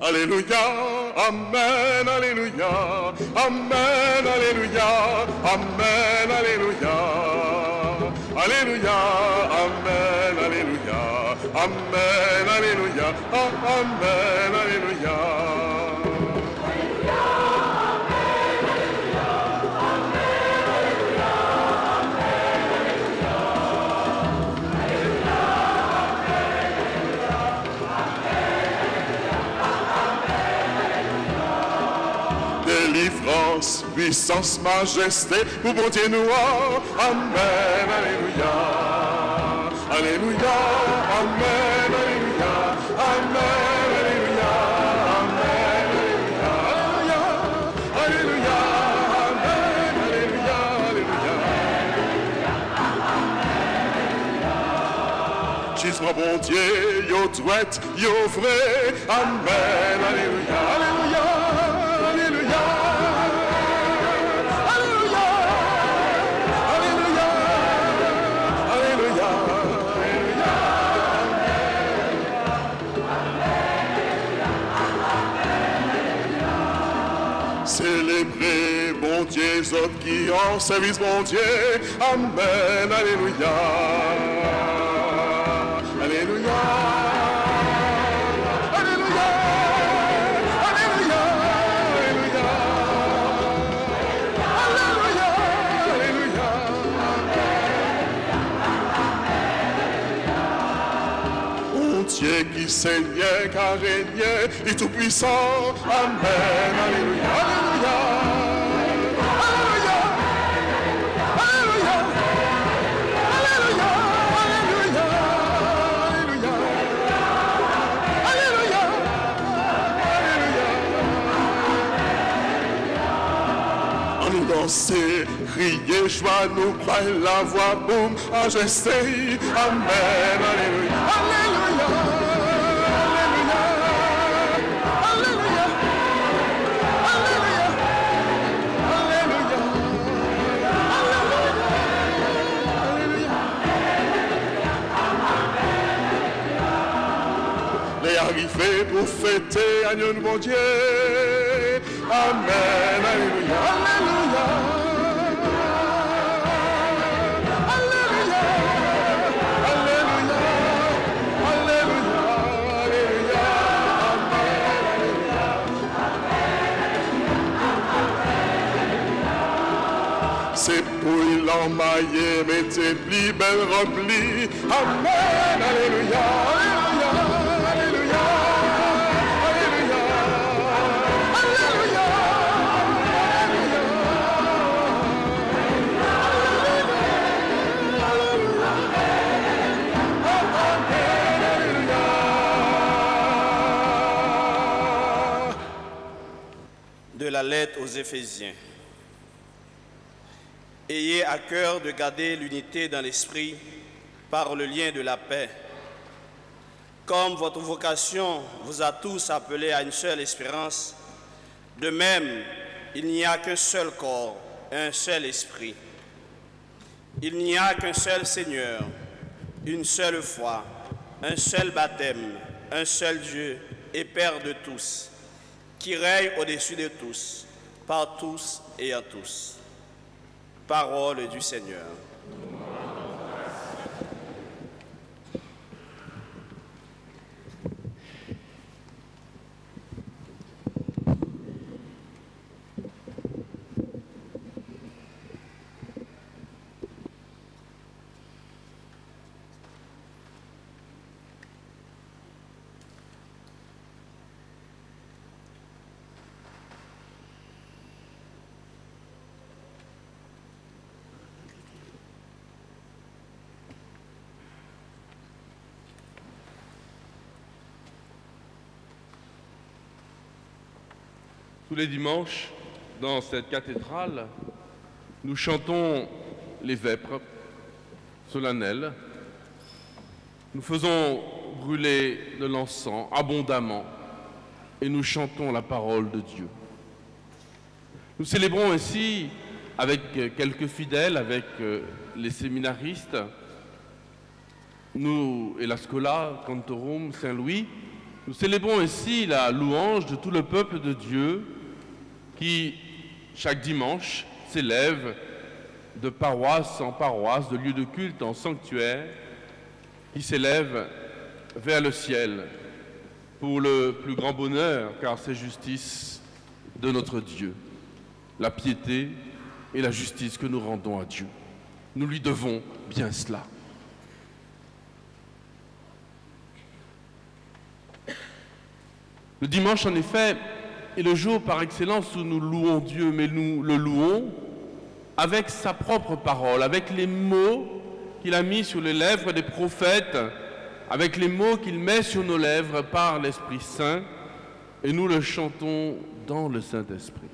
Alléluia, Amen, Alléluia, Amen, Alléluia, Amen, Alléluia, Alléluia, Amen, Alléluia, Amen, Alléluia, Amen, Alléluia. Délivrance, puissance, majesté, pour bon Dieu nous. Amen, Alléluia. Alléluia, Amen, Alléluia. Amen, Alléluia. Amen, Alléluia. Alléluia, Amen, Alléluia. Alléluia. Jesus, bon Dieu, yo droit, yo vrai. Amen, Alléluia. Alléluia. Célébrez, bon Dieu, autres qui en service, bon Dieu. Amen, Alléluia. Alléluia. Alléluia. Alléluia. Alléluia. Alléluia. Alléluia. Bon Dieu qui saignait, car régnait, et tout puissant. Amen, Alléluia. Alléluia. Alléluia. Alléluia. Alléluia. Alléluia. Alléluia. Alléluia. On nous danser, crier, joie, nous croire la voix, boum, majesté. Amen, Alléluia. Alléluia. Arrivé pour fêter agneau de mon Dieu. Amen, Alléluia, Alléluia. Alléluia, Alléluia, Alléluia, Alléluia, Amen. C'est pour l'emmailler, mettez plus belle remplie. Amen, Alléluia, Alléluia. De la lettre aux Éphésiens. Ayez à cœur de garder l'unité dans l'esprit par le lien de la paix. Comme votre vocation vous a tous appelés à une seule espérance, de même, il n'y a qu'un seul corps, un seul esprit. Il n'y a qu'un seul Seigneur, une seule foi, un seul baptême, un seul Dieu et Père de tous, qui règne au-dessus de tous, par tous et à tous. Parole du Seigneur. Tous les dimanches, dans cette cathédrale, nous chantons les vêpres solennelles. Nous faisons brûler de l'encens abondamment et nous chantons la parole de Dieu. Nous célébrons ainsi avec quelques fidèles, avec les séminaristes, nous et la Scola Cantorum Saint-Louis, Nous célébrons ici la louange de tout le peuple de Dieu qui, chaque dimanche, s'élève de paroisse en paroisse, de lieu de culte en sanctuaire, qui s'élève vers le ciel pour le plus grand bonheur, car c'est justice de notre Dieu, la piété et la justice que nous rendons à Dieu. Nous lui devons bien cela. Le dimanche, en effet, est le jour par excellence où nous louons Dieu, mais nous le louons avec sa propre parole, avec les mots qu'il a mis sur les lèvres des prophètes, avec les mots qu'il met sur nos lèvres par l'Esprit Saint, et nous le chantons dans le Saint-Esprit.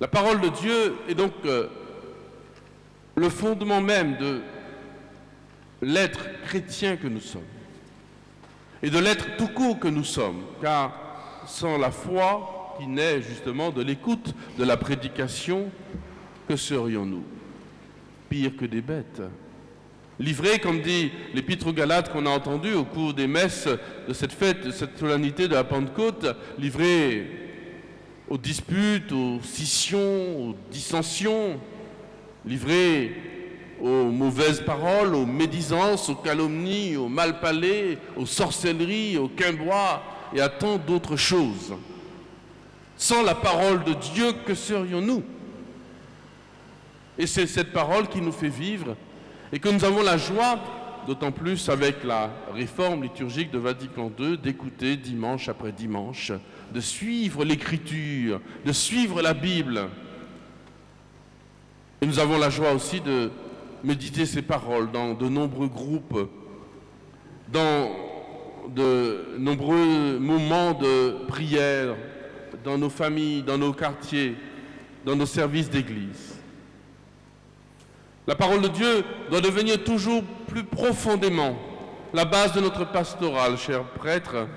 La parole de Dieu est donc le fondement même de l'être chrétien que nous sommes, et de l'être tout court que nous sommes, car sans la foi qui naît justement de l'écoute de la prédication, que serions-nous? Pire que des bêtes. Livrés, comme dit l'Épître aux Galates qu'on a entendu au cours des messes de cette fête, de cette solennité de la Pentecôte, livrés aux disputes, aux scissions, aux dissensions, livrés aux mauvaises paroles, aux médisances, aux calomnies, aux malpalais, aux sorcelleries, aux quimbois et à tant d'autres choses. Sans la parole de Dieu, que serions-nous? Et c'est cette parole qui nous fait vivre et que nous avons la joie, d'autant plus avec la réforme liturgique de Vatican II, d'écouter dimanche après dimanche, de suivre l'Écriture, de suivre la Bible. Et nous avons la joie aussi de méditer ces paroles dans de nombreux groupes, dans de nombreux moments de prière, dans nos familles, dans nos quartiers, dans nos services d'église. La parole de Dieu doit devenir toujours plus profondément la base de notre pastoral, chers prêtres,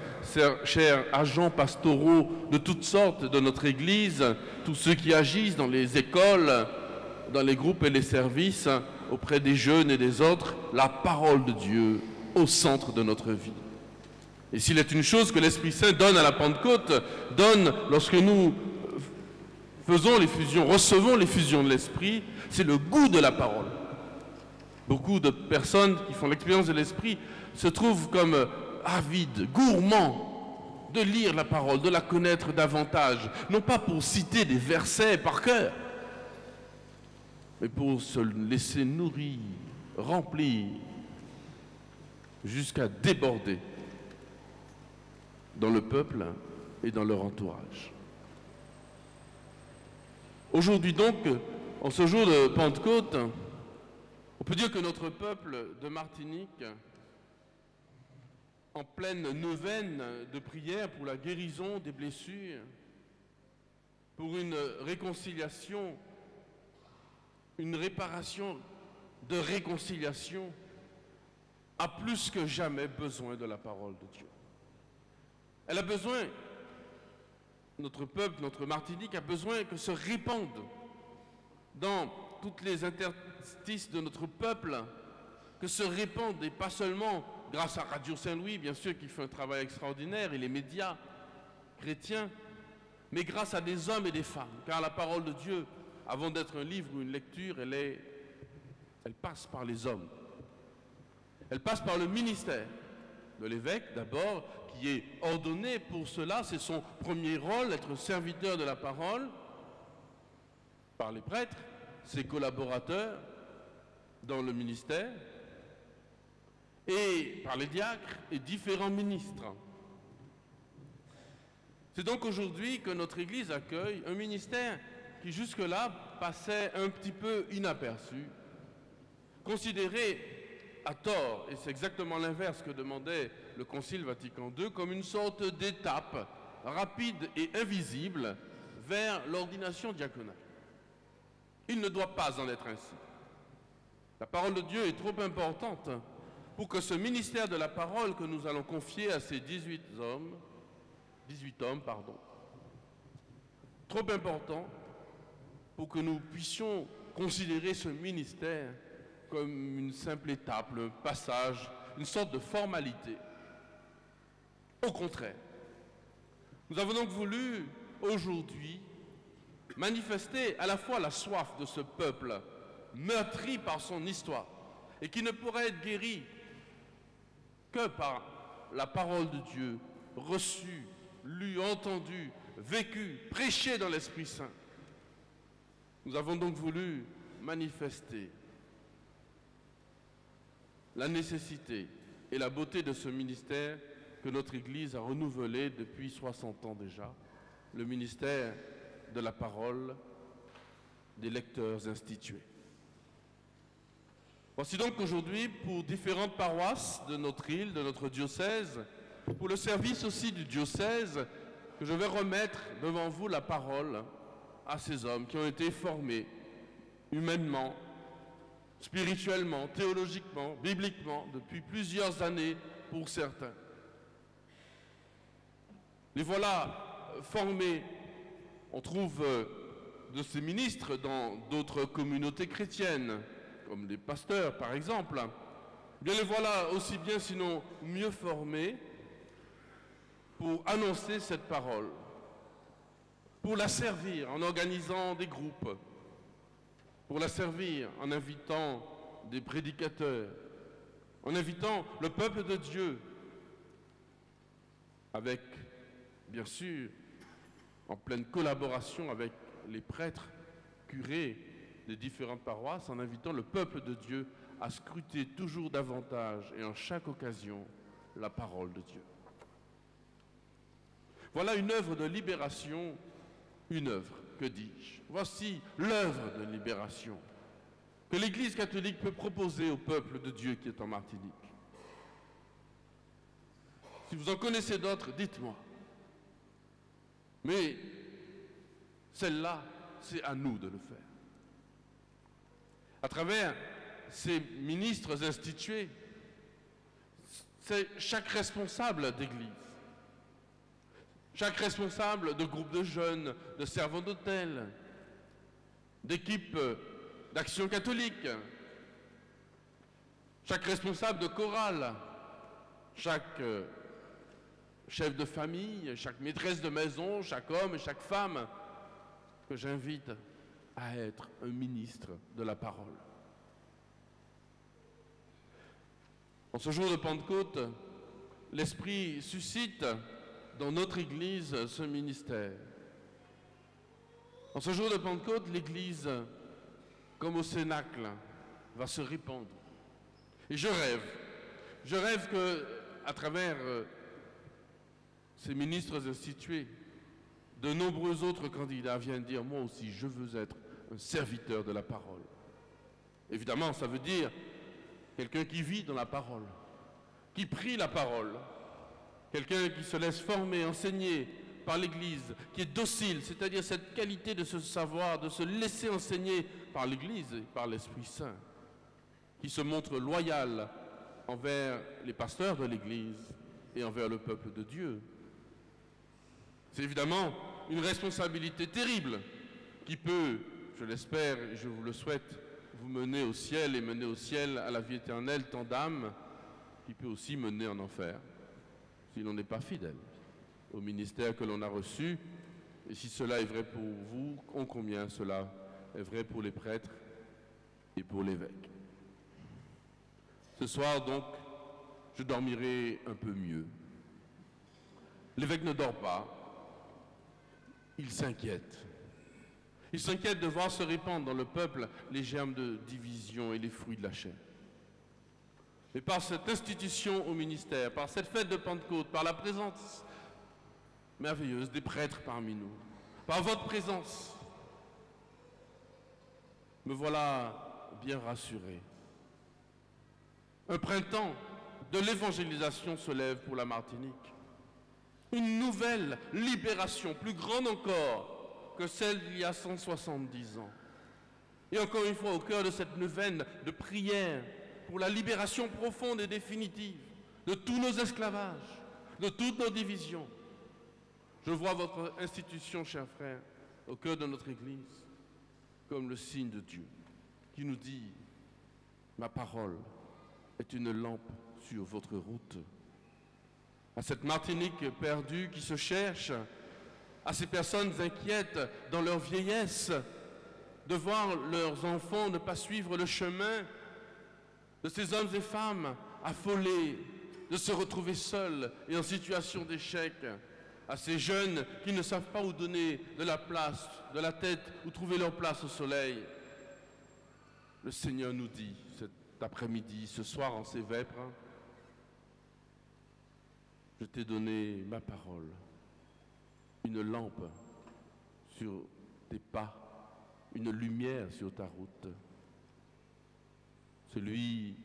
chers agents pastoraux de toutes sortes de notre Église, tous ceux qui agissent dans les écoles, dans les groupes et les services, auprès des jeunes et des autres, la parole de Dieu au centre de notre vie. Et s'il est une chose que l'Esprit Saint donne à la Pentecôte, donne lorsque nous faisons l'effusion, recevons l'effusion de l'Esprit, c'est le goût de la parole. Beaucoup de personnes qui font l'expérience de l'Esprit se trouvent comme avides, gourmands de lire la parole, de la connaître davantage, non pas pour citer des versets par cœur, mais pour se laisser nourrir, remplir, jusqu'à déborder dans le peuple et dans leur entourage. Aujourd'hui donc, en ce jour de Pentecôte, on peut dire que notre peuple de Martinique, en pleine neuvaine de prière pour la guérison des blessures, pour une réconciliation, une réparation de réconciliation, a plus que jamais besoin de la parole de Dieu. Elle a besoin, notre peuple, notre Martinique a besoin que se répande dans toutes les interstices de notre peuple, que se répandent, et pas seulement grâce à Radio Saint-Louis, bien sûr, qui fait un travail extraordinaire, et les médias chrétiens, mais grâce à des hommes et des femmes, car la parole de Dieu, avant d'être un livre ou une lecture, elle passe par les hommes. Elle passe par le ministère de l'évêque, d'abord, qui est ordonné pour cela, c'est son premier rôle, être serviteur de la parole, par les prêtres, ses collaborateurs dans le ministère, et par les diacres et différents ministres. C'est donc aujourd'hui que notre Église accueille un ministère qui jusque-là passait un petit peu inaperçu, considéré à tort, et c'est exactement l'inverse que demandait le Concile Vatican II, comme une sorte d'étape rapide et invisible vers l'ordination diaconale. Il ne doit pas en être ainsi. La parole de Dieu est trop importante pour que ce ministère de la parole que nous allons confier à ces 18 hommes, trop important pour que nous puissions considérer ce ministère comme une simple étape, le passage, une sorte de formalité. Au contraire, nous avons donc voulu aujourd'hui manifester à la fois la soif de ce peuple meurtri par son histoire et qui ne pourrait être guéri que par la parole de Dieu reçue, lue, entendue, vécue, prêchée dans l'Esprit Saint. Nous avons donc voulu manifester la nécessité et la beauté de ce ministère que notre Église a renouvelé depuis 60 ans déjà, le ministère de la parole des lecteurs institués. Voici donc aujourd'hui, pour différentes paroisses de notre île, de notre diocèse, pour le service aussi du diocèse, que je vais remettre devant vous la parole à ces hommes qui ont été formés humainement, spirituellement, théologiquement, bibliquement, depuis plusieurs années pour certains. Les voilà formés. On trouve de ces ministres dans d'autres communautés chrétiennes, comme les pasteurs par exemple. Bien les voilà aussi bien, sinon mieux formés, pour annoncer cette parole, pour la servir en organisant des groupes, pour la servir en invitant des prédicateurs, en invitant le peuple de Dieu, avec, bien sûr, en pleine collaboration avec les prêtres, curés des différentes paroisses, en invitant le peuple de Dieu à scruter toujours davantage et en chaque occasion la parole de Dieu. Voilà une œuvre de libération, une œuvre, que dis-je? Voici l'œuvre de libération que l'Église catholique peut proposer au peuple de Dieu qui est en Martinique. Si vous en connaissez d'autres, dites-moi. Mais celle-là, c'est à nous de le faire. À travers ces ministres institués, c'est chaque responsable d'église, chaque responsable de groupe de jeunes, de servants d'hôtel, d'équipe d'action catholique, chaque responsable de chorale, chaque chef de famille, chaque maîtresse de maison, chaque homme et chaque femme, que j'invite à être un ministre de la parole. En ce jour de Pentecôte, l'Esprit suscite dans notre Église ce ministère. En ce jour de Pentecôte, l'Église, comme au Cénacle, va se répandre. Et je rêve que, à travers ces ministres institués, de nombreux autres candidats viennent dire « Moi aussi, je veux être un serviteur de la parole ». Évidemment, ça veut dire quelqu'un qui vit dans la parole, qui prie la parole, quelqu'un qui se laisse former, enseigner par l'Église, qui est docile, c'est-à-dire cette qualité de se savoir, de se laisser enseigner par l'Église et par l'Esprit Saint, qui se montre loyal envers les pasteurs de l'Église et envers le peuple de Dieu. C'est évidemment une responsabilité terrible qui peut, je l'espère et je vous le souhaite, vous mener au ciel et mener au ciel à la vie éternelle tant d'âmes, qui peut aussi mener en enfer si l'on n'est pas fidèle au ministère que l'on a reçu. Et si cela est vrai pour vous, ô combien cela est vrai pour les prêtres et pour l'évêque. Ce soir donc, je dormirai un peu mieux. L'évêque ne dort pas. Il s'inquiète. Il s'inquiète de voir se répandre dans le peuple les germes de division et les fruits de la chair. Et par cette institution au ministère, par cette fête de Pentecôte, par la présence merveilleuse des prêtres parmi nous, par votre présence, me voilà bien rassuré. Un printemps de l'évangélisation se lève pour la Martinique. Une nouvelle libération, plus grande encore que celle d'il y a 170 ans. Et encore une fois, au cœur de cette neuvaine de prière pour la libération profonde et définitive de tous nos esclavages, de toutes nos divisions. Je vois votre institution, chers frères, au cœur de notre Église, comme le signe de Dieu, qui nous dit Ma parole est une lampe sur votre route. À cette Martinique perdue qui se cherche, à ces personnes inquiètes dans leur vieillesse, de voir leurs enfants ne pas suivre le chemin, de ces hommes et femmes affolés, de se retrouver seuls et en situation d'échec, à ces jeunes qui ne savent pas où donner de la place, de la tête, où trouver leur place au soleil. Le Seigneur nous dit cet après-midi, ce soir en ces vêpres, je t'ai donné ma parole, une lampe sur tes pas, une lumière sur ta route. Celui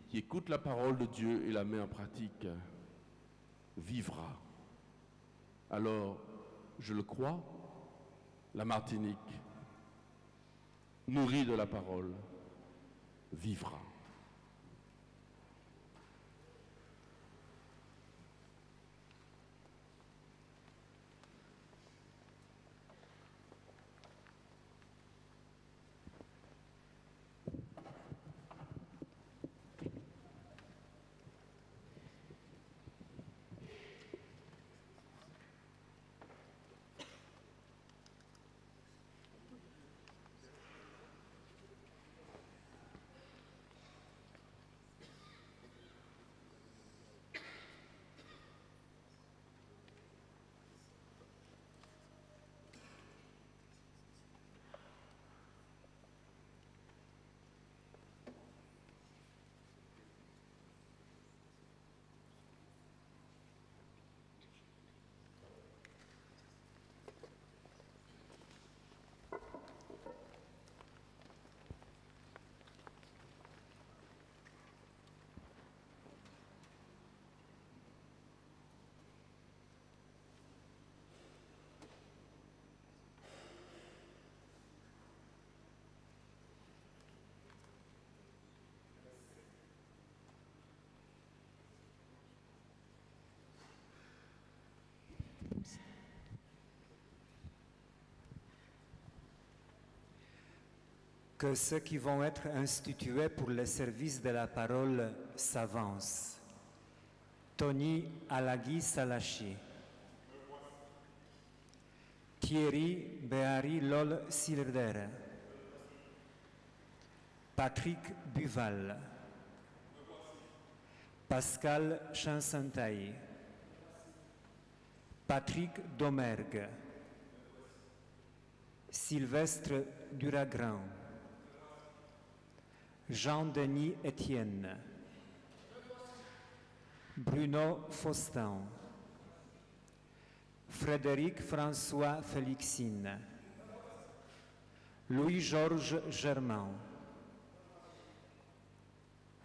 qui écoute la parole de Dieu et la met en pratique vivra. Alors, je le crois, la Martinique, nourrie de la parole, vivra. Que ceux qui vont être institués pour le service de la parole s'avancent. Tony Alagui Salachi. Thierry Behari Lol Sildere. Patrick Buval. Pascal Chansentaï. Patrick Domergue. Sylvestre Duragran. Jean-Denis Etienne. Bruno Faustin. Frédéric François Félixine. Louis-Georges Germain.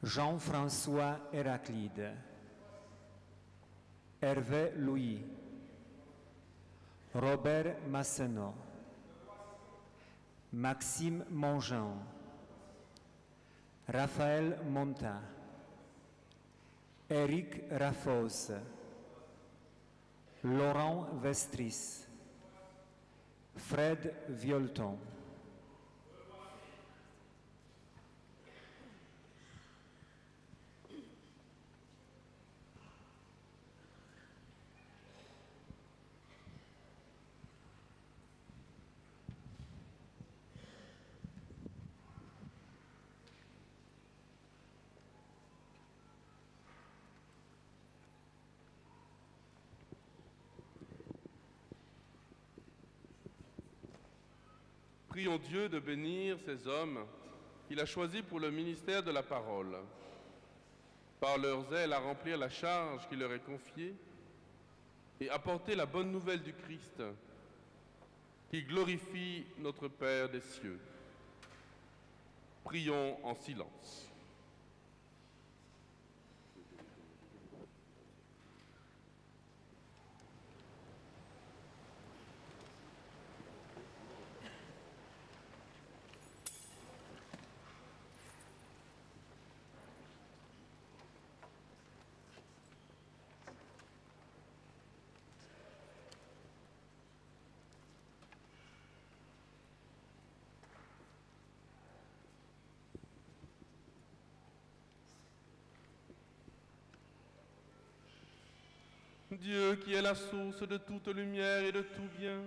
Jean-François Héraclide. Hervé Louis. Robert Massenot. Maxime Mongean. Raphaël Monta. Éric Raffos. Laurent Vestris. Fred Violton. Prions Dieu de bénir ces hommes qu'il a choisis pour le ministère de la parole, par leur zèle à remplir la charge qui leur est confiée et apporter la bonne nouvelle du Christ qui glorifie notre Père des cieux. Prions en silence. Dieu qui est la source de toute lumière et de tout bien,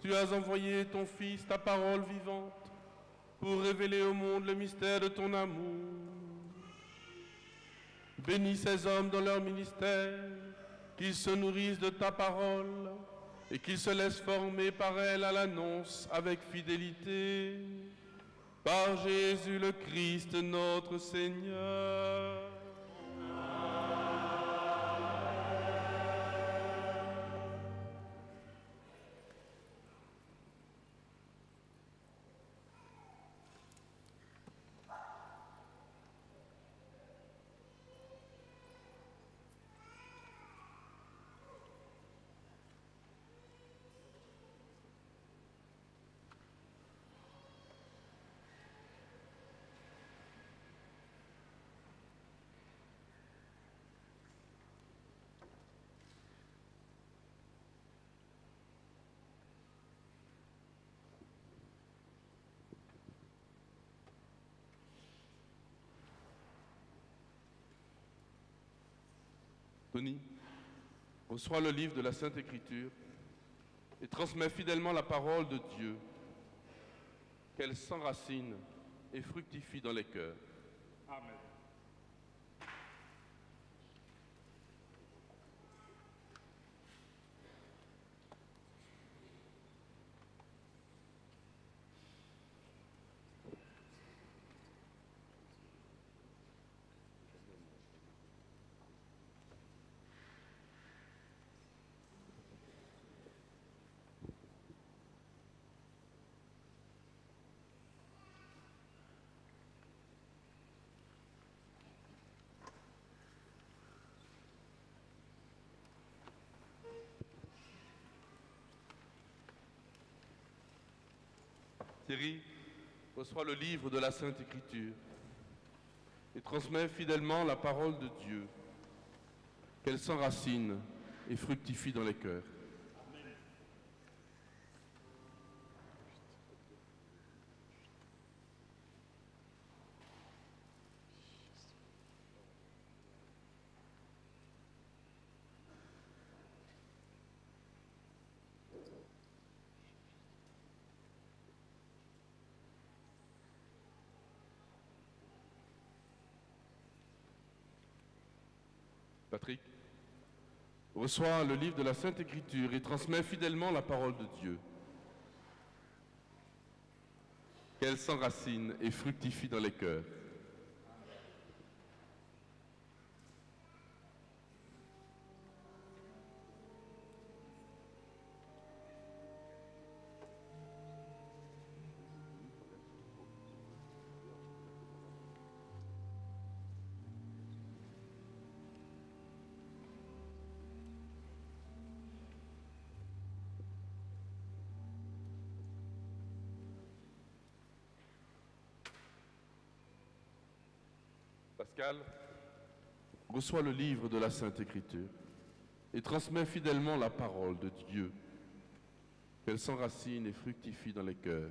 tu as envoyé ton Fils, ta parole vivante, pour révéler au monde le mystère de ton amour. Bénis ces hommes dans leur ministère, qu'ils se nourrissent de ta parole et qu'ils se laissent former par elle à l'annonce avec fidélité. Par Jésus le Christ notre Seigneur. Tony, reçois le livre de la Sainte Écriture et transmets fidèlement la parole de Dieu, qu'elle s'enracine et fructifie dans les cœurs. Amen. Thierry, reçois le livre de la Sainte Écriture et transmets fidèlement la parole de Dieu, qu'elle s'enracine et fructifie dans les cœurs. Patrick, reçois le livre de la Sainte Écriture et transmets fidèlement la parole de Dieu, qu'elle s'enracine et fructifie dans les cœurs. Pascal, reçois le livre de la Sainte Écriture et transmets fidèlement la parole de Dieu, qu'elle s'enracine et fructifie dans les cœurs.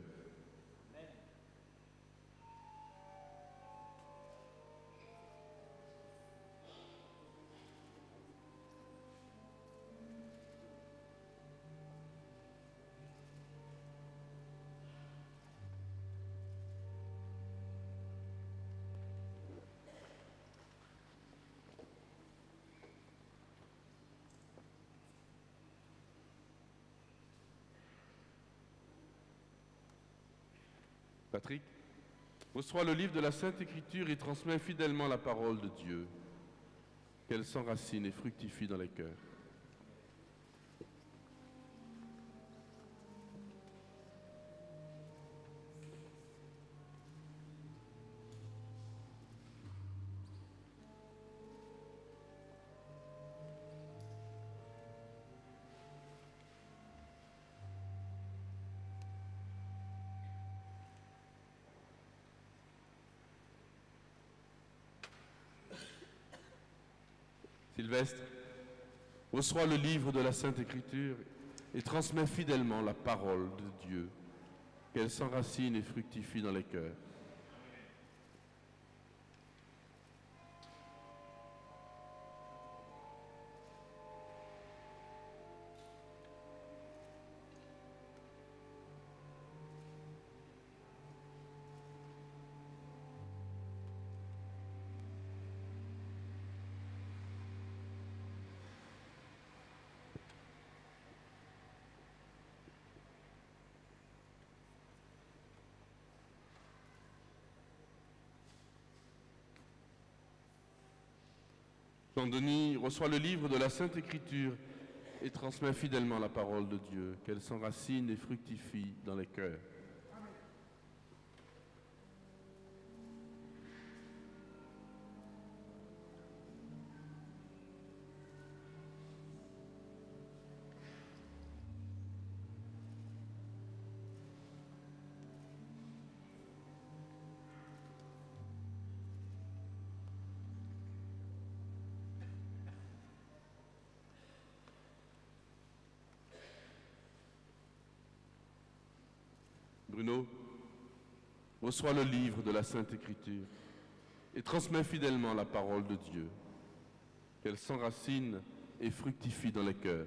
Patrick, reçois le livre de la Sainte Écriture et transmets fidèlement la parole de Dieu, qu'elle s'enracine et fructifie dans les cœurs. Sylvestre, reçois le livre de la Sainte Écriture et transmets fidèlement la parole de Dieu, qu'elle s'enracine et fructifie dans les cœurs. Saint-Denis reçoit le livre de la Sainte Écriture et transmet fidèlement la parole de Dieu, qu'elle s'enracine et fructifie dans les cœurs. Bruno reçoit le livre de la Sainte Écriture et transmet fidèlement la parole de Dieu, qu'elle s'enracine et fructifie dans les cœurs.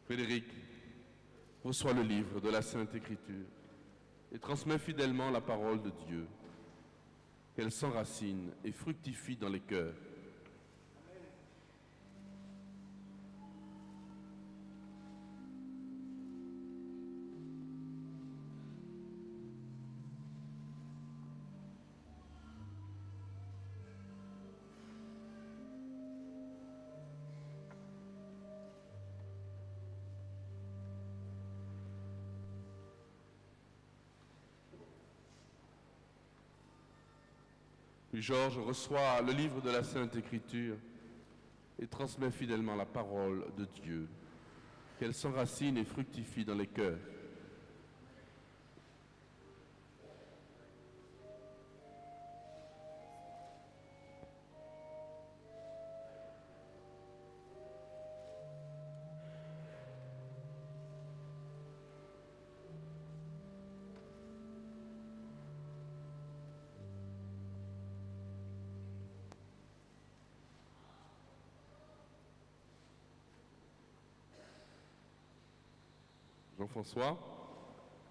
Frédéric reçoit le livre de la Sainte Écriture et transmet fidèlement la parole de Dieu, qu'elle s'enracine et fructifie dans les cœurs. Puis Georges reçoit le livre de la Sainte Écriture et transmet fidèlement la parole de Dieu, qu'elle s'enracine et fructifie dans les cœurs. Jean-François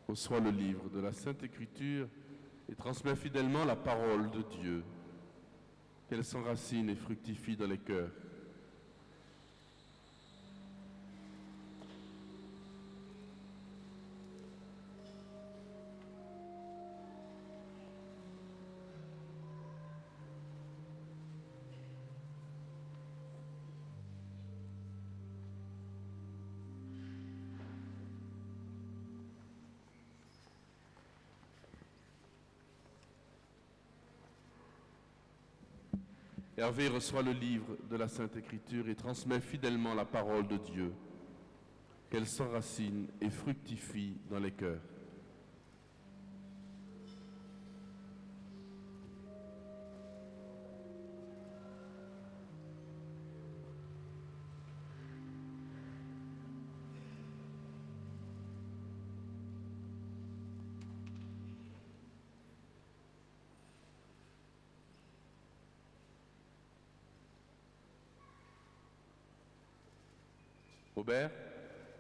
reçoit le livre de la Sainte Écriture et transmet fidèlement la parole de Dieu, qu'elle s'enracine et fructifie dans les cœurs. Hervé reçoit le livre de la Sainte Écriture et transmet fidèlement la parole de Dieu, qu'elle s'enracine et fructifie dans les cœurs. Robert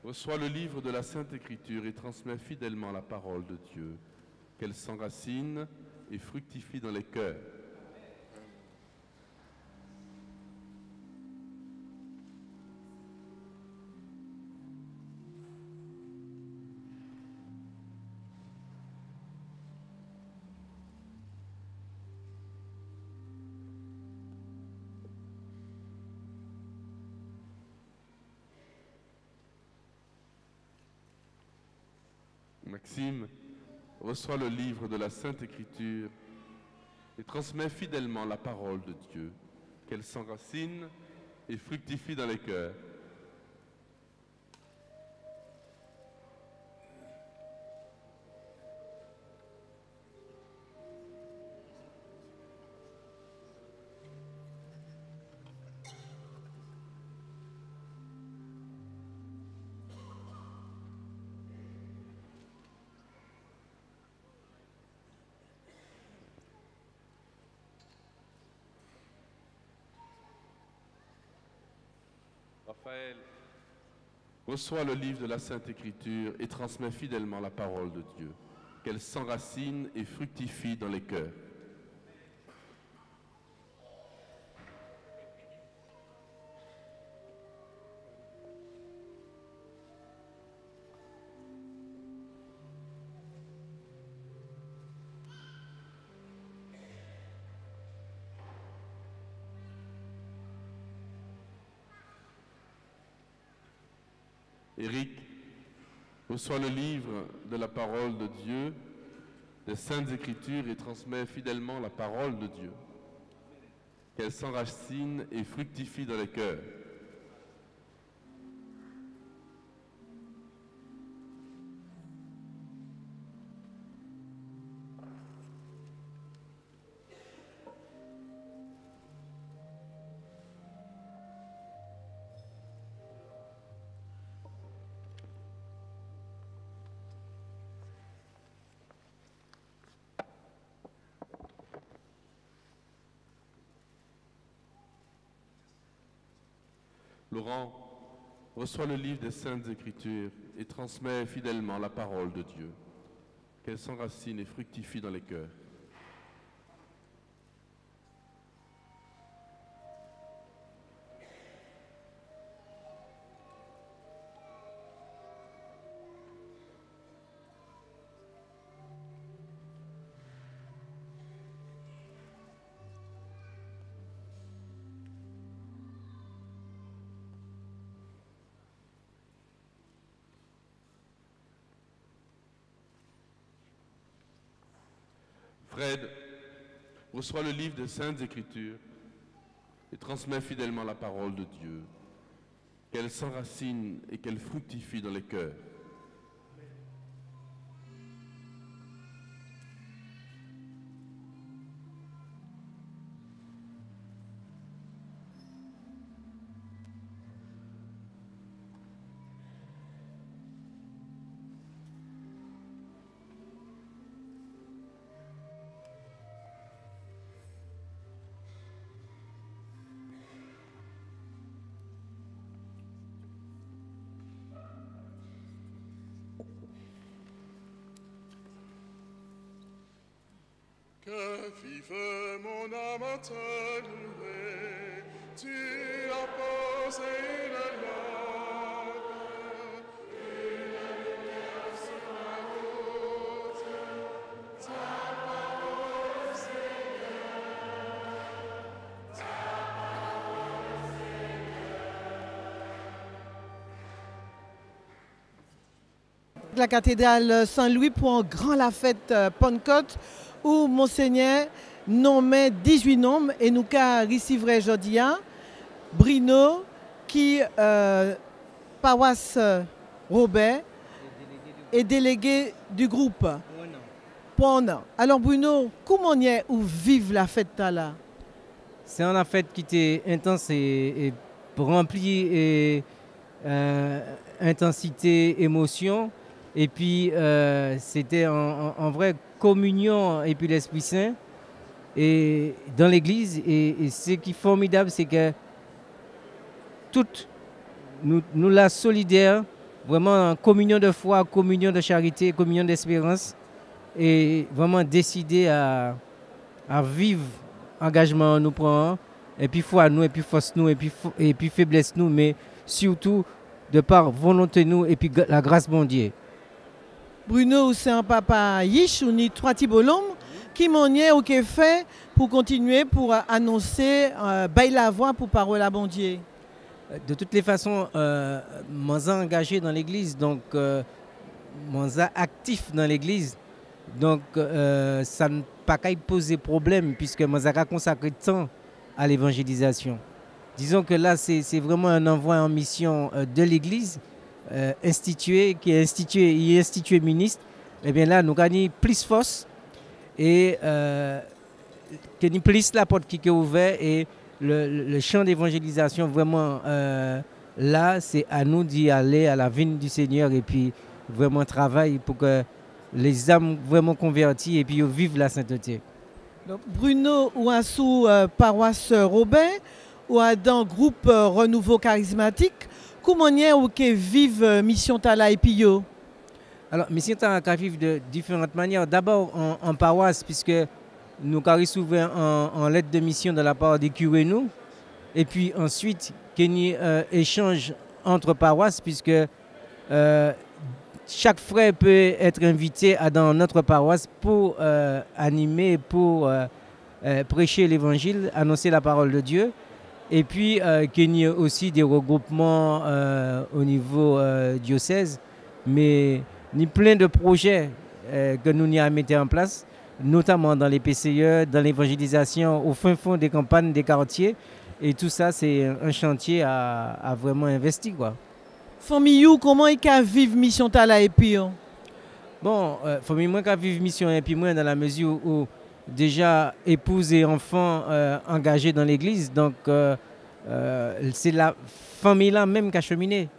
reçoit le livre de la Sainte Écriture et transmet fidèlement la parole de Dieu, qu'elle s'enracine et fructifie dans les cœurs. Maxime reçoit le livre de la Sainte Écriture et transmet fidèlement la parole de Dieu, qu'elle s'enracine et fructifie dans les cœurs. Raphaël, reçois le livre de la Sainte Écriture et transmets fidèlement la parole de Dieu, qu'elle s'enracine et fructifie dans les cœurs. Éric, reçois le livre de la parole de Dieu, des Saintes Écritures et transmets fidèlement la parole de Dieu, qu'elle s'enracine et fructifie dans les cœurs. Laurent, reçois le livre des Saintes Écritures et transmets fidèlement la parole de Dieu, qu'elle s'enracine et fructifie dans les cœurs. Fred, reçois le livre des Saintes Écritures et transmets fidèlement la parole de Dieu, qu'elle s'enracine et qu'elle fructifie dans les cœurs. Que vive mon âme à te louer, tu as posé le langue, une lumière sur la route, ta parole Seigneur, ta parole Seigneur. La cathédrale Saint-Louis pour un grand la fête Pentecôte, où Monseigneur nommait 18 noms et nous recevons aujourd'hui Bruno qui paroisse Robert est délégué du groupe. Alors Bruno, comment est où vive la fête là? C'est une fête qui était intense et remplie et intensité, émotion. Et puis c'était en vraie communion et puis l'Esprit Saint et dans l'église. Et ce qui est formidable, c'est que toutes nous la solidaires, vraiment en communion de foi, communion de charité, communion d'espérance, et vraiment décider à vivre engagement nous prend, et puis foi nous, et puis force nous, et puis faiblesse nous, mais surtout de par volonté nous, et puis la grâce de Dieu. Bruno, c'est un papa yish ou ni trois tibolom qui m'en est ou qui fait pour continuer pour annoncer bailler la voix pour parole à bon Dieu. De toutes les façons, moi engagé dans l'église, donc moi actif dans l'église, donc ça ne pas qu'à poser problème puisque moi a consacré temps à l'évangélisation. Disons que là c'est vraiment un envoi en mission de l'église. Institué ministre, et bien là nous gagnons plus force et que plus la porte qui est ouverte et le champ d'évangélisation vraiment là c'est à nous d'y aller à la vigne du Seigneur et puis vraiment travailler pour que les âmes vraiment converties et puis vivent la sainteté. Donc, Bruno Ouassou, paroisse Robert, ou à dans groupe Renouveau Charismatique. Comment est-ce que vive Mission Tala et Pio? Alors, Mission Tala vive de différentes manières. D'abord en paroisse, puisque nous avons reçu en lettre de mission de la part des curés nous. Et puis ensuite, qu'il y ait échange entre paroisses, puisque chaque frère peut être invité dans notre paroisse pour animer, pour prêcher l'évangile, annoncer la parole de Dieu. Et puis qu'il y ait aussi des regroupements au niveau diocèse, mais il y a plein de projets que nous y avons mis en place, notamment dans les PCE, dans l'évangélisation au fin fond des campagnes, des quartiers. Et tout ça, c'est un chantier à vraiment investir, quoi. Famille, comment est-ce vivre Mission Tala et Pio? Bon, famille, moi, qui vivre Mission et puis moi, dans la mesure où déjà épouse et enfants engagés dans l'église, donc c'est la famille là même qui a cheminé.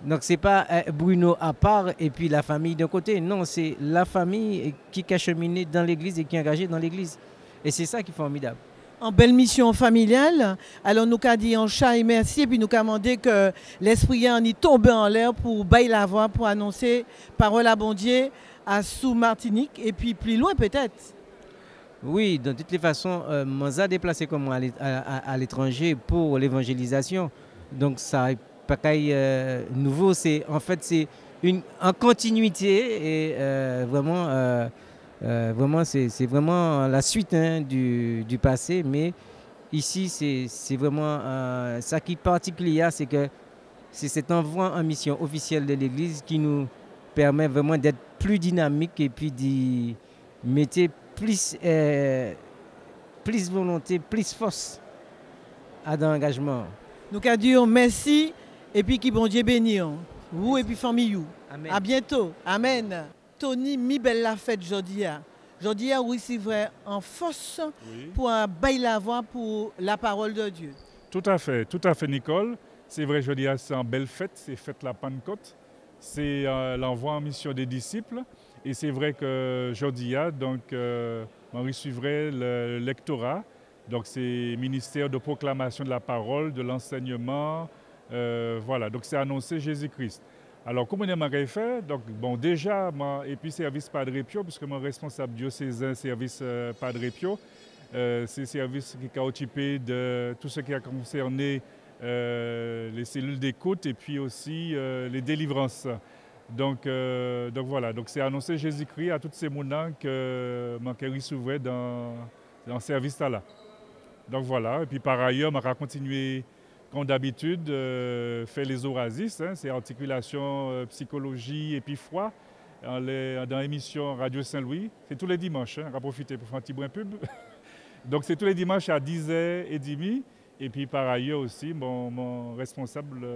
Donc c'est pas Bruno à part et puis la famille d'un côté, non, c'est la famille qui a cheminé dans l'église et qui est engagée dans l'église. Et c'est ça qui est formidable. En belle mission familiale, alors nous avons dit en chat et merci et puis nous avons demandé que l'esprit en y tombe en l'air pour bailler la voix, pour annoncer parole à bon Dieu à sous-Martinique et puis plus loin peut-être. Oui, de toutes les façons, Manza déplacé comme moi à l'étranger pour l'évangélisation. Donc ça n'est pas nouveau, c'est en continuité et vraiment c'est vraiment la suite du passé. Mais ici, c'est vraiment ça qui est particulier, c'est que c'est cet envoi en mission officielle de l'Église qui nous permet vraiment d'être plus dynamique et puis d'y mettre plus volonté, plus force à l'engagement. Nous avons dit merci et puis qui bon Dieu bénisse vous et puis famille. Amen. À bientôt. Amen. Tony, mi belle la fête aujourd'hui. Aujourd'hui, oui, c'est vrai, en force pour bailler la voix pour la parole de Dieu. Tout à fait, Nicole. C'est vrai, aujourd'hui, c'est une belle fête, c'est fête la Pentecôte. C'est l'envoi en mission des disciples. Et c'est vrai que aujourd'hui, donc, on recevrait le lectorat. Donc, c'est ministère de proclamation de la parole, de l'enseignement. Voilà, donc c'est annoncer Jésus-Christ. Alors, comment on a fait? Donc, bon, déjà, et puis service Padre Pio, puisque mon responsable diocésain service Padre Pio, c'est service qui a occupé de tout ce qui a concerné les cellules d'écoute et puis aussi les délivrances. Donc voilà, donc c'est annoncer Jésus-Christ à tous ces mounans que je recevais dans le service là. Donc voilà, et puis par ailleurs, on va continuer comme d'habitude, faire les orasis, c'est articulation, psychologie et puis foi, dans l'émission Radio Saint-Louis. C'est tous les dimanches, on va profiter pour faire un petit brin pub. Donc c'est tous les dimanches à 10h30. Et puis par ailleurs aussi, mon responsable,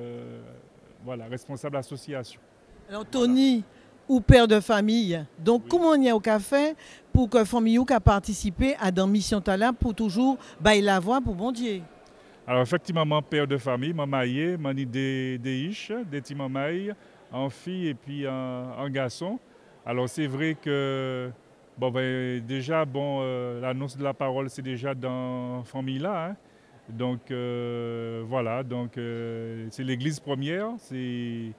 responsable association. Alors Tony, ou père de famille, donc comment on y a au café pour que la famille a participé à dans Mission Tala pour toujours bailler la voix pour bon Dieu? Alors effectivement, père de famille, m'a marié, m'a dit des iches, des petits mamailles, en fille et puis en garçon. Alors c'est vrai que l'annonce de la parole c'est déjà dans la famille là. Donc voilà, donc c'est l'église première, c'est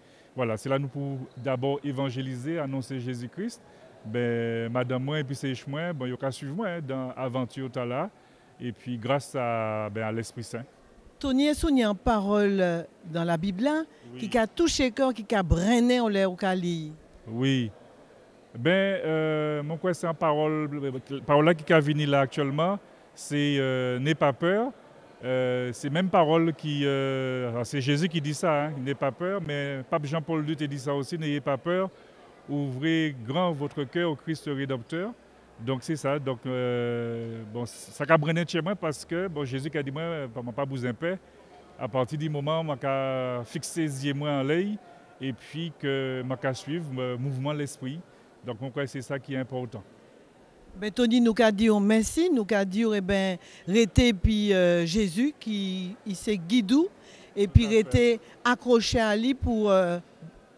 là nous pour d'abord évangéliser, annoncer Jésus-Christ. Madame moi et puis c'est moi, il y a suivre moi dans l'aventure là. Et puis grâce à l'Esprit Saint. Tony, est-ce qu'il y a une parole dans la Bible qui a touché le cœur, qui a brûlé en l'air au Cali? Oui. Mon quoi c'est une parole là qui a venu là actuellement, c'est n'aie pas peur. C'est même parole qui, c'est Jésus qui dit ça, n'aie pas peur, mais Pape Jean-Paul II dit ça aussi, n'ayez pas peur, ouvrez grand votre cœur au Christ rédempteur. Donc c'est ça, donc ça a brûlé chez moi parce que Jésus a dit moi, pas besoin de paix. À partir du moment où je fixé les yeux en l'œil et puis que je suivre le mouvement de l'esprit. Donc c'est ça qui est important. Tony nous a dit merci, nous a dit rester puis Jésus qui s'est guidé et puis rester accroché à lui pour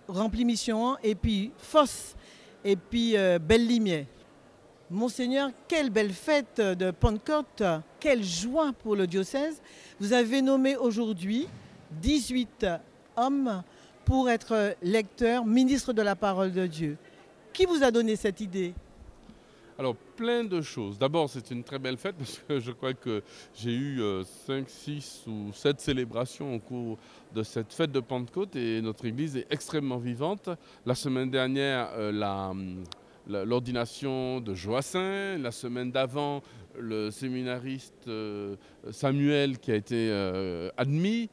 remplir mission et puis force et puis belle lumière. Monseigneur, quelle belle fête de Pentecôte, quelle joie pour le diocèse. Vous avez nommé aujourd'hui 18 hommes pour être lecteurs, ministres de la parole de Dieu. Qui vous a donné cette idée? Alors, plein de choses. D'abord, c'est une très belle fête parce que je crois que j'ai eu 5, 6 ou 7 célébrations au cours de cette fête de Pentecôte et notre église est extrêmement vivante. La semaine dernière, l'ordination de Joassin, la semaine d'avant, le séminariste Samuel qui a été admis,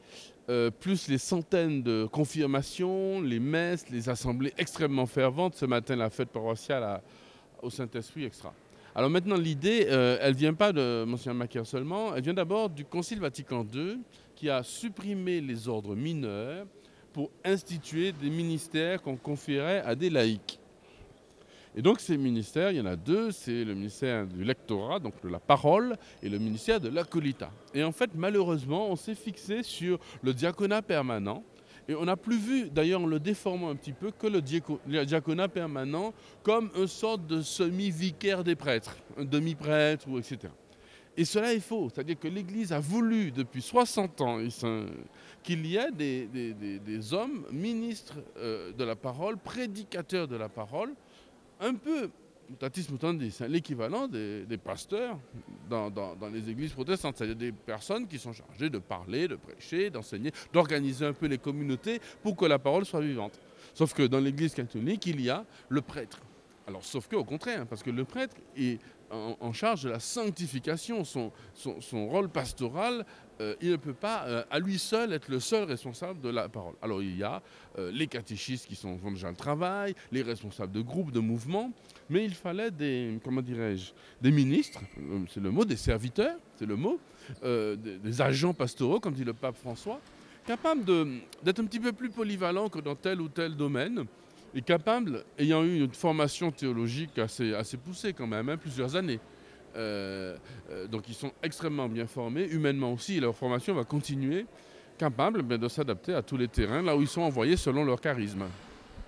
plus les centaines de confirmations, les messes, les assemblées extrêmement ferventes. Ce matin, la fête paroissiale au Saint-Esprit extra. Alors maintenant, l'idée, elle ne vient pas de Monseigneur Macaire seulement, elle vient d'abord du Concile Vatican II qui a supprimé les ordres mineurs pour instituer des ministères qu'on confierait à des laïcs. Et donc ces ministères, il y en a deux, c'est le ministère du lectorat, donc de la parole, et le ministère de l'acolytat. Et en fait, malheureusement, on s'est fixé sur le diaconat permanent, et on n'a plus vu, d'ailleurs en le déformant un petit peu, que le diaconat permanent comme une sorte de semi-vicaire des prêtres, un demi-prêtre, etc. Et cela est faux, c'est-à-dire que l'Église a voulu depuis 60 ans qu'il y ait des hommes ministres de la parole, prédicateurs de la parole, un peu, mutatis mutandis, l'équivalent des pasteurs dans les églises protestantes. C'est-à-dire des personnes qui sont chargées de parler, de prêcher, d'enseigner, d'organiser un peu les communautés pour que la parole soit vivante. Sauf que dans l'église catholique, il y a le prêtre. Alors, sauf qu'au contraire, parce que le prêtre est en charge de la sanctification, son rôle pastoral, il ne peut pas à lui seul être le seul responsable de la parole. Alors il y a les catéchistes qui font déjà le travail, les responsables de groupes, de mouvements, mais il fallait des ministres, c'est le mot, des serviteurs, c'est le mot, des agents pastoraux, comme dit le pape François, capables d'être un petit peu plus polyvalents que dans tel ou tel domaine, et capables, ayant eu une formation théologique assez poussée quand même, plusieurs années. Donc ils sont extrêmement bien formés, humainement aussi, et leur formation va continuer, capables de s'adapter à tous les terrains, là où ils sont envoyés selon leur charisme.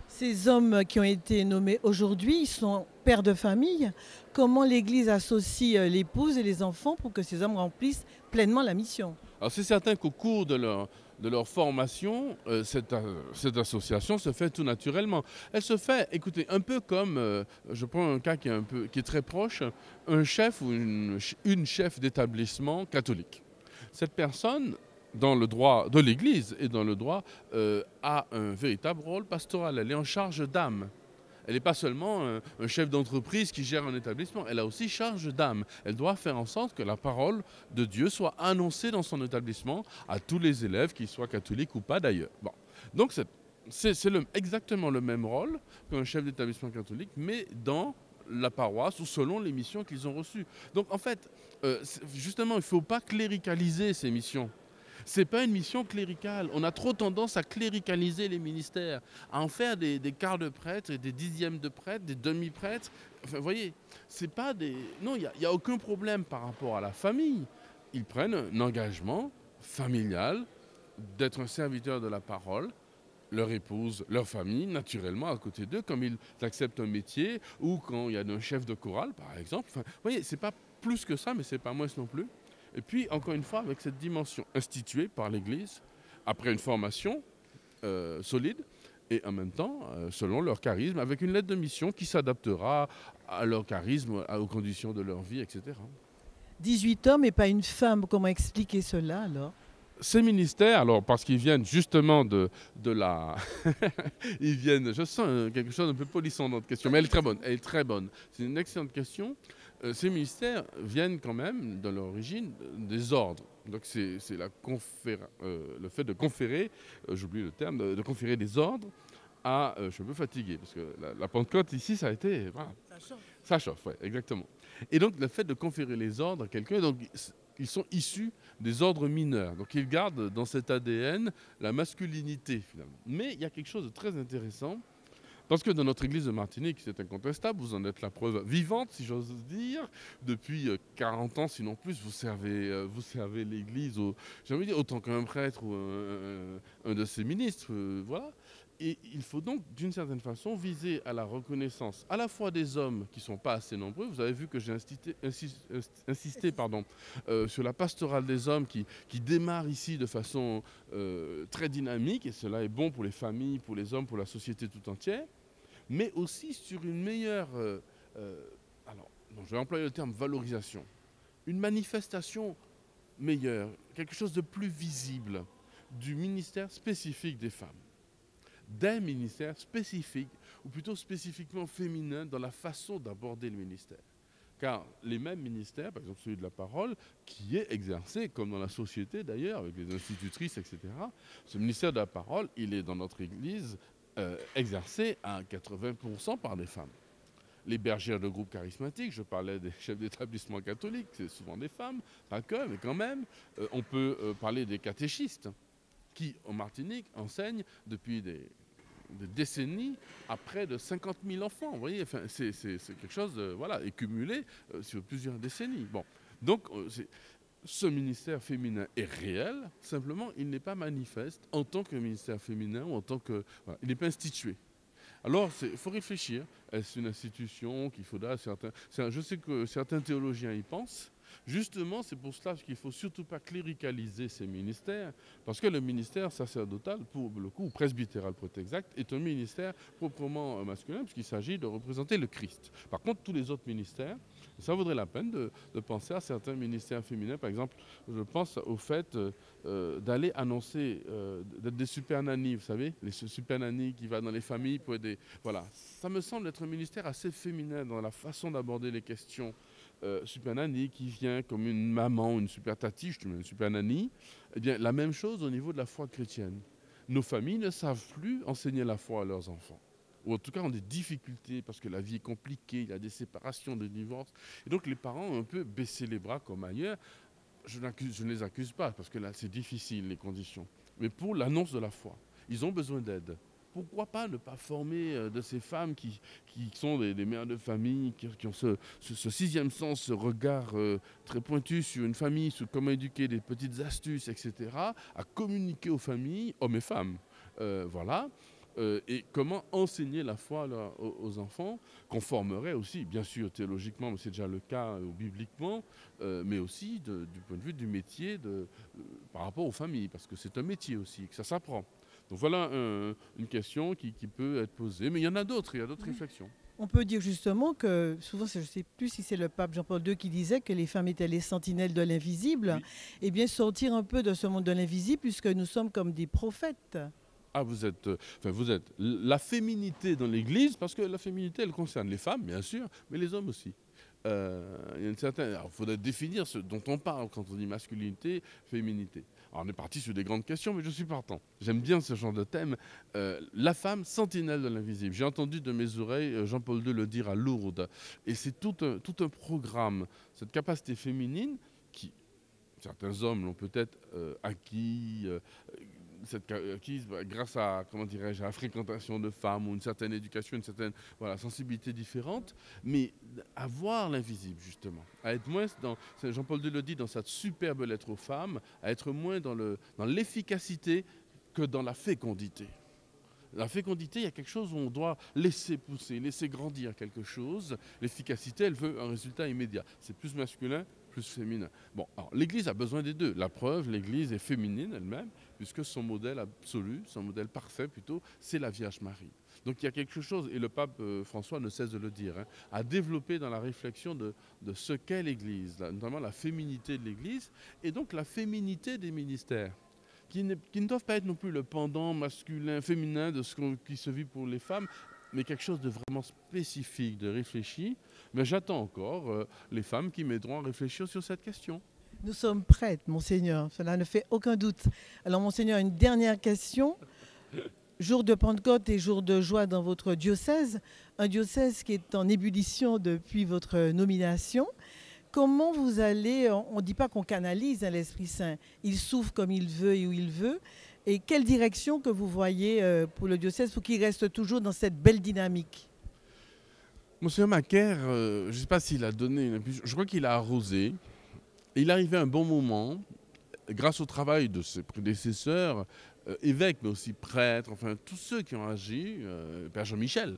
Ces hommes qui ont été nommés aujourd'hui, ils sont pères de famille. Comment l'Église associe l'épouse et les enfants pour que ces hommes remplissent pleinement la mission? Alors c'est certain qu'au cours de leur formation, cette association se fait tout naturellement. Elle se fait, écoutez, un peu comme, je prends un cas qui est très proche, un chef ou une chef d'établissement catholique. Cette personne, dans le droit de l'Église et dans le droit, a un véritable rôle pastoral. Elle est en charge d'âme. Elle n'est pas seulement un chef d'entreprise qui gère un établissement, elle a aussi charge d'âme. Elle doit faire en sorte que la parole de Dieu soit annoncée dans son établissement à tous les élèves, qu'ils soient catholiques ou pas d'ailleurs. Bon. Donc c'est exactement le même rôle qu'un chef d'établissement catholique, mais dans la paroisse ou selon les missions qu'ils ont reçues. Donc en fait, justement, il ne faut pas cléricaliser ces missions. Ce n'est pas une mission cléricale. On a trop tendance à cléricaliser les ministères, à en faire des quarts de prêtres, des dixièmes de prêtres, des demi-prêtres. Enfin, vous voyez, c'est pas des... Non, il n'y a aucun problème par rapport à la famille. Ils prennent un engagement familial d'être un serviteur de la parole, leur épouse, leur famille, naturellement, à côté d'eux, comme ils acceptent un métier, ou quand il y a un chef de chorale, par exemple. Enfin, vous voyez, ce n'est pas plus que ça, mais ce n'est pas moins non plus. Et puis, encore une fois, avec cette dimension instituée par l'Église, après une formation solide, et en même temps, selon leur charisme, avec une lettre de mission qui s'adaptera à leur charisme, aux conditions de leur vie, etc. 18 hommes et pas une femme, comment expliquer cela alors? Ces ministères, alors parce qu'ils viennent justement de la... ils viennent, je sens quelque chose d'un peu polissant dans notre question, mais elle est très bonne. C'est une excellente question. Ces ministères viennent quand même, dans leur origine, des ordres. Donc c'est le fait de conférer, j'oublie le terme, de conférer des ordres à... je suis un peu fatigué, parce que la Pentecôte ici, ça a été... Voilà. Ça chauffe, oui, exactement. Et donc le fait de conférer les ordres à quelqu'un, donc ils sont issus des ordres mineurs. Donc ils gardent dans cet ADN la masculinité finalement. Mais il y a quelque chose de très intéressant, parce que dans notre église de Martinique, c'est incontestable, vous en êtes la preuve vivante, si j'ose dire. Depuis 40 ans, sinon plus, vous servez l'église, j'ai envie de dire, autant qu'un prêtre ou un de ses ministres, voilà. Et il faut donc, d'une certaine façon, viser à la reconnaissance à la fois des hommes qui ne sont pas assez nombreux. Vous avez vu que j'ai insisté sur la pastorale des hommes qui démarre ici de façon très dynamique, et cela est bon pour les familles, pour les hommes, pour la société tout entière, mais aussi sur une meilleure, je vais employer le terme valorisation, une manifestation meilleure, quelque chose de plus visible du ministère spécifique des femmes, d'un ministère spécifique, ou plutôt spécifiquement féminin dans la façon d'aborder le ministère. Car les mêmes ministères, par exemple celui de la parole, qui est exercé, comme dans la société d'ailleurs, avec les institutrices, etc., ce ministère de la parole, il est dans notre Église exercé à 80% par des femmes. Les bergères de groupes charismatiques, je parlais des chefs d'établissement catholiques, c'est souvent des femmes, pas que, mais quand même. On peut parler des catéchistes, qui, en Martinique, enseignent depuis des décennies à près de 50 000 enfants. Vous voyez, enfin, c'est quelque chose et cumulé sur plusieurs décennies. Bon. Donc, ce ministère féminin est réel, simplement, il n'est pas manifeste en tant que ministère féminin ou en tant que... Voilà, il n'est pas institué. Alors, il faut réfléchir. Est-ce une institution qu'il faudra... Je sais que certains théologiens y pensent. Justement, c'est pour cela qu'il ne faut surtout pas cléricaliser ces ministères, parce que le ministère sacerdotal, pour le coup, ou presbytéral pour être exact, est un ministère proprement masculin, puisqu'il s'agit de représenter le Christ. Par contre, tous les autres ministères, ça vaudrait la peine de penser à certains ministères féminins. Par exemple, je pense au fait d'aller annoncer, d'être des super nannies, vous savez, les super nannies qui vont dans les familles pour aider. Voilà, ça me semble être un ministère assez féminin dans la façon d'aborder les questions. Super nanny qui vient comme une maman, une super tati, une super nanny, eh bien la même chose au niveau de la foi chrétienne. Nos familles ne savent plus enseigner la foi à leurs enfants, ou en tout cas ont des difficultés parce que la vie est compliquée, il y a des séparations, des divorces, et donc les parents ont un peu baissé les bras comme ailleurs. Je ne les accuse pas parce que là c'est difficile les conditions, mais pour l'annonce de la foi, ils ont besoin d'aide. Pourquoi pas ne pas former de ces femmes qui sont des mères de famille, qui ont ce sixième sens, ce regard très pointu sur une famille, sur comment éduquer, des petites astuces, etc., à communiquer aux familles, hommes et femmes. Et comment enseigner la foi là, aux enfants, qu'on formerait aussi, bien sûr théologiquement, mais c'est déjà le cas bibliquement, mais aussi du point de vue du métier par rapport aux familles, parce que c'est un métier aussi, que ça s'apprend. Donc voilà une question qui peut être posée, mais il y en a d'autres, il y a d'autres réflexions. On peut dire justement que, souvent, je ne sais plus si c'est le pape Jean-Paul II qui disait que les femmes étaient les sentinelles de l'invisible, oui. Et bien sortir un peu de ce monde de l'invisible, puisque nous sommes comme des prophètes. Ah, vous êtes la féminité dans l'Église, parce que la féminité, elle concerne les femmes, bien sûr, mais les hommes aussi. Il y a une certaine... Alors, il faudrait définir ce dont on parle quand on dit masculinité, féminité. Alors, on est parti sur des grandes questions, mais je suis partant. J'aime bien ce genre de thème. La femme, sentinelle de l'invisible. J'ai entendu de mes oreilles Jean-Paul II le dire à Lourdes. Et c'est tout un programme. Cette capacité féminine qui, certains hommes l'ont peut-être acquise grâce à, à la fréquentation de femmes ou une certaine éducation, une certaine sensibilité différente, mais à voir l'invisible justement, à être moins Jean-Paul II le dit dans sa superbe lettre aux femmes, à être moins dans l'efficacité que dans la fécondité. La fécondité, il y a quelque chose où on doit laisser pousser, laisser grandir quelque chose. L'efficacité, elle veut un résultat immédiat. C'est plus masculin, plus féminin. Bon, alors l'Église a besoin des deux. La preuve, l'Église est féminine elle-même, puisque son modèle absolu, son modèle parfait plutôt, c'est la Vierge Marie. Donc il y a quelque chose, et le pape François ne cesse de le dire, à développer dans la réflexion de ce qu'est l'Église, notamment la féminité de l'Église, et donc la féminité des ministères. Qui ne doivent pas être non plus le pendant masculin, féminin de ce qui se vit pour les femmes, mais quelque chose de vraiment spécifique, de réfléchi. Mais j'attends encore les femmes qui m'aideront à réfléchir sur cette question. Nous sommes prêtes, Monseigneur, cela ne fait aucun doute. Alors, Monseigneur, une dernière question. Jour de Pentecôte et jour de joie dans votre diocèse, un diocèse qui est en ébullition depuis votre nomination. Comment vous allez, on ne dit pas qu'on canalise l'Esprit Saint, il souffle comme il veut et où il veut, et quelle direction que vous voyez pour le diocèse pour qu'il reste toujours dans cette belle dynamique? Monsieur Macaire, je ne sais pas s'il a donné une impulsion, je crois qu'il a arrosé, il arrivait un bon moment, grâce au travail de ses prédécesseurs, évêques, mais aussi prêtres, enfin tous ceux qui ont agi, Père Jean-Michel,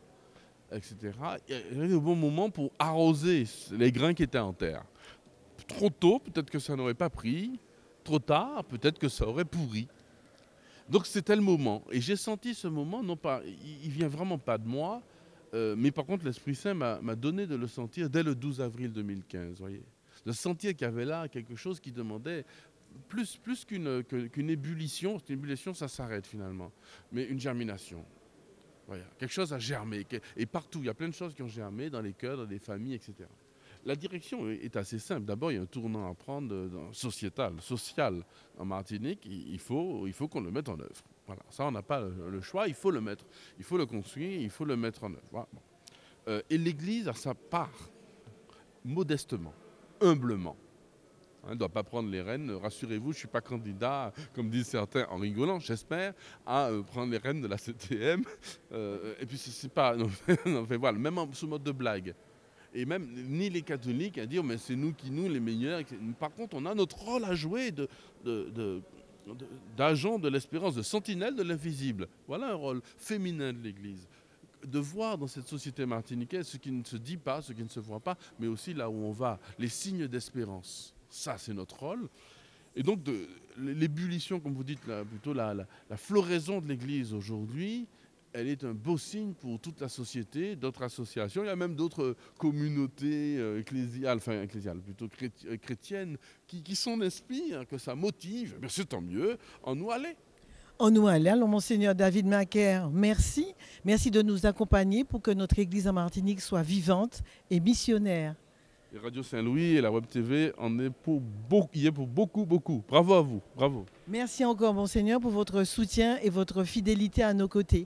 etc. Il y avait le bon moment pour arroser les grains qui étaient en terre. Trop tôt, peut-être que ça n'aurait pas pris. Trop tard, peut-être que ça aurait pourri. Donc c'était le moment. Et j'ai senti ce moment, non pas, il vient vraiment pas de moi, mais par contre l'Esprit Saint m'a donné de le sentir dès le 12 avril 2015. Voyez, de sentir qu'il y avait là quelque chose qui demandait plus qu'une ébullition. Une ébullition, ça s'arrête finalement, mais une germination. Voilà. Quelque chose a germé. Et partout, il y a plein de choses qui ont germé dans les cœurs, dans les familles, etc. La direction est assez simple. D'abord, il y a un tournant à prendre social en Martinique. Il faut qu'on le mette en œuvre. Voilà. Ça, on n'a pas le choix. Il faut le mettre. Il faut le construire. Il faut le mettre en œuvre. Voilà. Bon. Et l'Église a sa part, modestement, humblement. On ne doit pas prendre les rênes. Rassurez-vous, je ne suis pas candidat, comme disent certains en rigolant, j'espère, à prendre les rênes de la CTM. Et puis, c'est pas. Non, voilà, même sous mode de blague. Et même ni les catholiques à dire mais c'est nous les meilleurs. Par contre, on a notre rôle à jouer d'agent de l'espérance, de sentinelle de l'invisible. Voilà un rôle féminin de l'Église. De voir dans cette société martiniquaise ce qui ne se dit pas, ce qui ne se voit pas, mais aussi là où on va, les signes d'espérance. Ça, c'est notre rôle. Et donc, l'ébullition, comme vous dites, plutôt la floraison de l'Église aujourd'hui, elle est un beau signe pour toute la société, d'autres associations. Il y a même d'autres communautés ecclésiales, plutôt chrétiennes, qui sont d'esprit, que ça motive. Mais c'est tant mieux, en nous aller. En nous aller. Alors, Monseigneur David Macaire, merci. Merci de nous accompagner pour que notre Église en Martinique soit vivante et missionnaire. Et Radio Saint-Louis et la Web TV y est pour beaucoup, beaucoup. Bravo à vous, bravo. Merci encore, Monseigneur, pour votre soutien et votre fidélité à nos côtés.